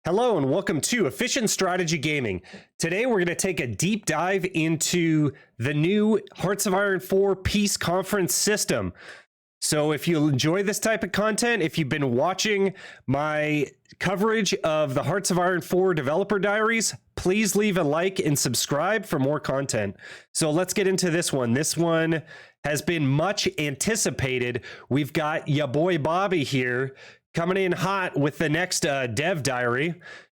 Hello and welcome to Efficient Strategy Gaming. Today we're going to take a deep dive into the new Hearts of Iron 4 Peace Conference system. So if you enjoy this type of content, if you've been watching my coverage of the Hearts of Iron 4 developer diaries, please leave a like and subscribe for more content. So let's get into this one. This one has been much anticipated. We've got ya boy Bobby here coming in hot with the next dev diary.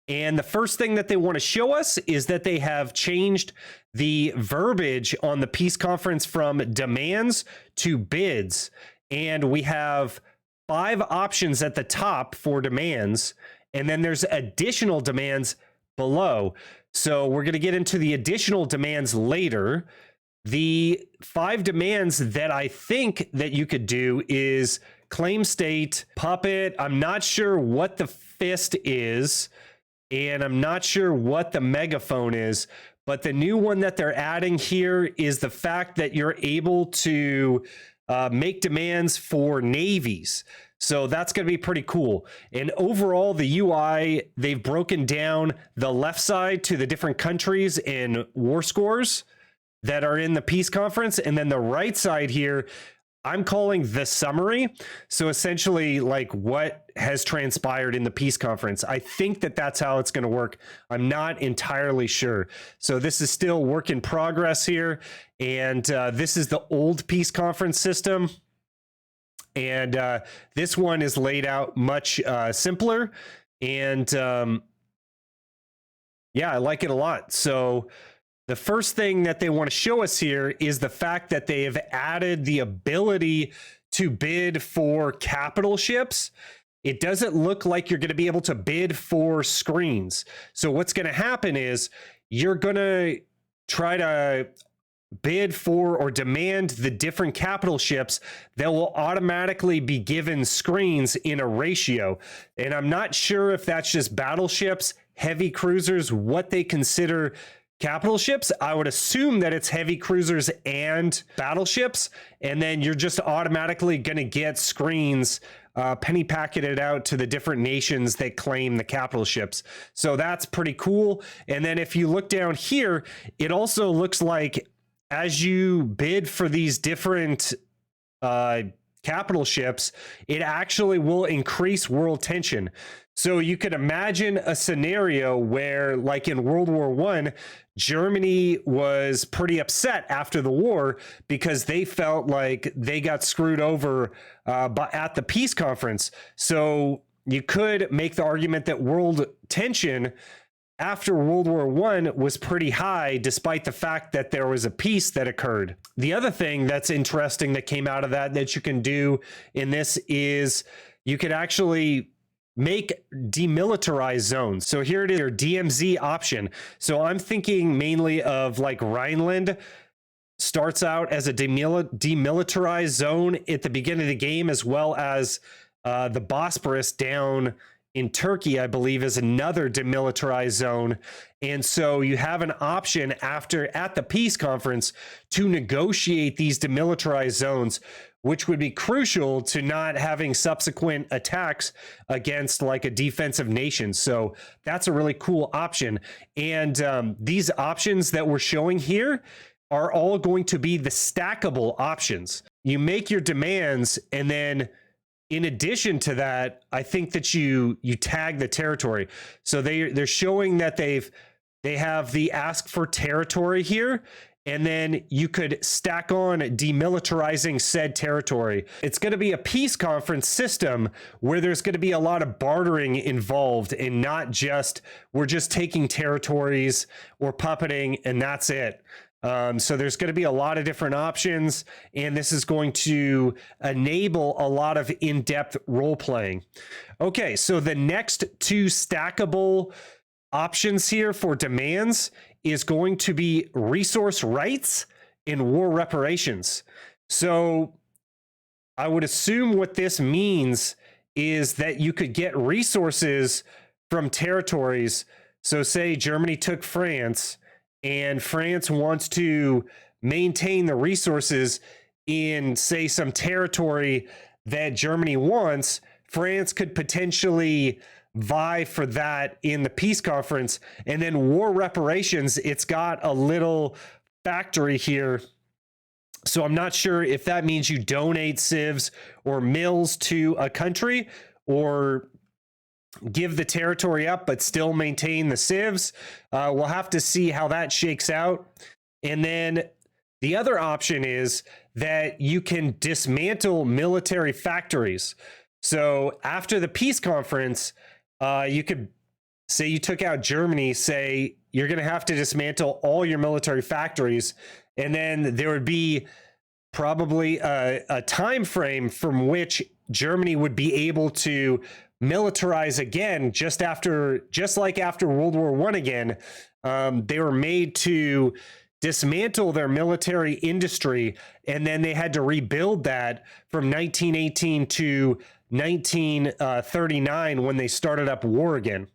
And the first thing that they want to show us is that they have changed the verbiage on the peace conference from demands to bids. And we have 5 options at the top for demands, and then there's additional demands below. So we're going to get into the additional demands later. The 5 demands that I think that you could do is claim state, puppet. I'm not sure what the fist is, and I'm not sure what the megaphone is, but the new one that they're adding here is the fact that you're able to make demands for navies. So that's going to be pretty cool. And overall, the UI, they've broken down the left side to the different countries and war scores that are in the peace conference. And then the right side here, I'm calling the summary. So essentially like what has transpired in the peace conference. I think that that's how it's going to work. I'm not entirely sure. So this is still work in progress here. And this is the old peace conference system. And this one is laid out much simpler. And yeah, I like it a lot. So the first thing that they want to show us here is the fact that they have added the ability to bid for capital ships. It doesn't look like you're going to be able to bid for screens. So what's going to happen is you're going to try to bid for or demand the different capital ships that will automatically be given screens in a ratio. And I'm not sure if that's just battleships, heavy cruisers, what they consider capital ships. I would assume that it's heavy cruisers and battleships, and then you're just automatically going to get screens penny packeted out to the different nations that claim the capital ships. So that's pretty cool. And then if you look down here, it also looks like as you bid for these different capital ships, it actually will increase world tension. So you could imagine a scenario where, like in World War I, Germany was pretty upset after the war because they felt like they got screwed over at the peace conference. So you could make the argument that world tension after World War I was pretty high, despite the fact that there was a peace that occurred. The other thing that's interesting that came out of that you can do in this is you could actually make demilitarized zones. So here it is, your DMZ option. So I'm thinking mainly of like Rhineland starts out as a demilitarized zone at the beginning of the game, as well as the Bosporus down in Turkey, I believe, is another demilitarized zone. And so you have an option at the peace conference to negotiate these demilitarized zones, which would be crucial to not having subsequent attacks against like a defensive nation. So that's a really cool option. And these options that we're showing here are all going to be the stackable options. You make your demands, and then in addition to that, I think that you tag the territory. So they're showing that they have the ask for territory here, and then you could stack on demilitarizing said territory. It's going to be a peace conference system where there's going to be a lot of bartering involved, and not just we're just taking territories or puppeting and that's it. So there's going to be a lot of different options, and this is going to enable a lot of in-depth role playing. Okay, so the next 2 stackable options here for demands is going to be resource rights and war reparations. So I would assume what this means is that you could get resources from territories. So say Germany took France, and France wants to maintain the resources in, say, some territory that Germany wants. France could potentially vie for that in the peace conference. And then war reparations, it's got a little factory here. So I'm not sure if that means you donate civs or mills to a country, or give the territory up but still maintain the civs. We'll have to see how that shakes out. And then the other option is that you can dismantle military factories. So after the peace conference, you could say you took out Germany, say you're going to have to dismantle all your military factories, and then there would be probably a time frame from which Germany would be able to militarize again, just like after World War I again. They were made to dismantle their military industry, and then they had to rebuild that from 1918 to 1939 when they started up war again.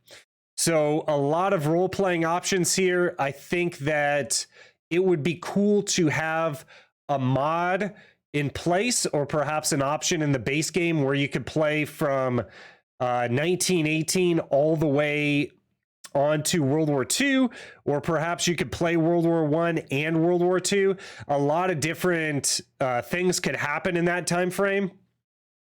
So a lot of role-playing options here. I think that it would be cool to have a mod in place, or perhaps an option in the base game where you could play from 1918 all the way on to World War II, or perhaps you could play World War I and World War II. A lot of different things could happen in that time frame,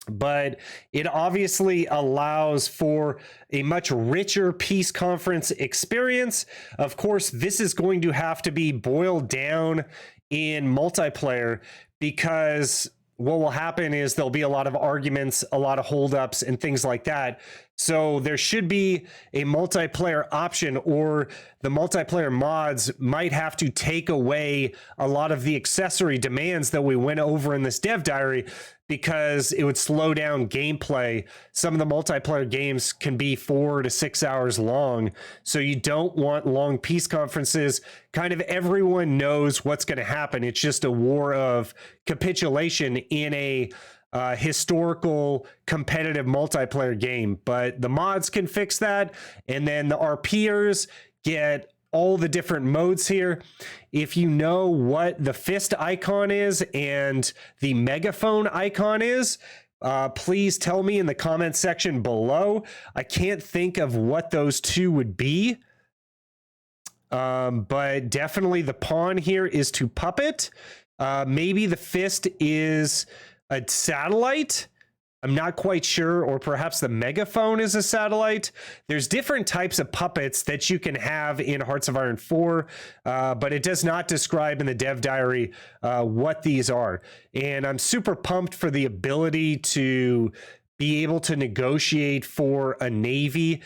but it obviously allows for a much richer peace conference experience. Of course, this is going to have to be boiled down in multiplayer, because what will happen is there'll be a lot of arguments, a lot of holdups, and things like that. So there should be a multiplayer option, or the multiplayer mods might have to take away a lot of the accessory demands that we went over in this dev diary, because it would slow down gameplay. Some of the multiplayer games can be 4 to 6 hours long, so you don't want long peace conferences. Kind of everyone knows what's going to happen. It's just a war of capitulation in a historical competitive multiplayer game. But the mods can fix that, and then the RPers get all the different modes here. If you know what the fist icon is and the megaphone icon is, please tell me in the comment section below. I can't think of what those two would be, but definitely the pawn here is to puppet. Maybe the fist is a satellite. I'm not quite sure, or perhaps the megaphone is a satellite. There's different types of puppets that you can have in Hearts of Iron 4, but it does not describe in the dev diary what these are. And I'm super pumped for the ability to be able to negotiate for a navy.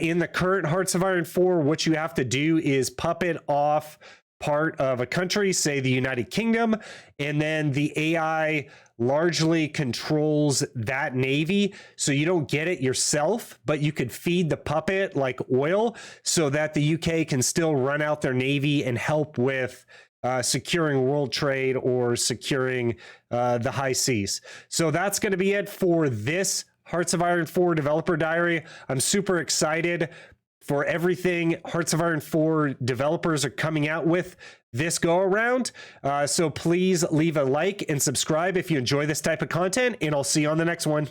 In the current Hearts of Iron 4, what you have to do is puppet off part of a country, say the United Kingdom, and then the AI largely controls that navy, so you don't get it yourself, but you could feed the puppet like oil so that the UK can still run out their navy and help with securing world trade or securing the high seas. So that's going to be it for this Hearts of Iron 4 developer diary. I'm super excited for everything Hearts of Iron 4 developers are coming out with this go around. So please leave a like and subscribe if you enjoy this type of content, and I'll see you on the next one.